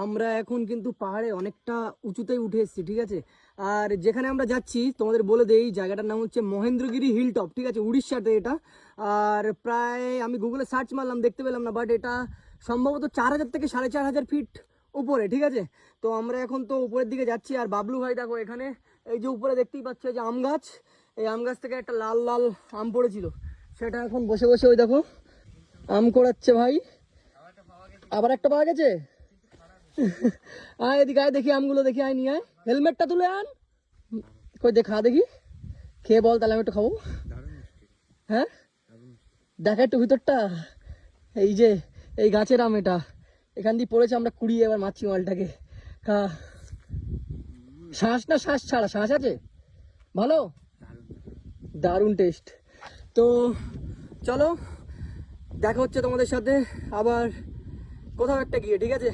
আমরা এখন কিন্তু পাহাড়ে অনেকটা উঁচুতেই উঠে এসেছি, ঠিক আছে। আর যেখানে আমরা যাচ্ছি তোমাদের বলে দেই, জায়গাটার নাম হচ্ছে মহেন্দ্রগিরি হিল টপ, ঠিক আছে, উড়িষ্যাতে এটা। আর প্রায় আমি গুগলে সার্চ মারলাম, দেখতে পেলাম না, বাট এটা সম্ভবত 4000 থেকে 4500 ফিট উপরে, ঠিক আছে। তো আমরা এখন তো উপরের দিকে যাচ্ছি। আর বাবলু ভাই দেখো এখানে, এই যে উপরে দেখতেই পাচ্ছ, এই যে আম গাছ, এই আম গাছ থেকে একটা লাল লাল আম পড়েছিল, সেটা এখন বসে বসে ওই দেখো আম কোড়াচ্ছে ভাই। আবার একটা পাওয়া গেছে। আয় এদিকে, আয় দেখি আমগুলো দেখি, আয় নিয়ে আয়, হেলমেটটা তুলে আন, কই দেখা দেখি, খেয়ে বল তাহলে আমি একটু খাবো। হ্যাঁ দেখা একটু ভিতরটা, এই যে এই গাছের আম, এটা এখান দিয়ে পড়েছে, আমরা কুড়িয়ে এবার মাছি মালটাকে খা। শ্বাস না শ্বাস ছাড়া, শ্বাস আছে, ভালো, দারুণ টেস্ট। তো চলো দেখা হচ্ছে তোমাদের সাথে আবার কোথাও একটা গিয়ে, ঠিক আছে।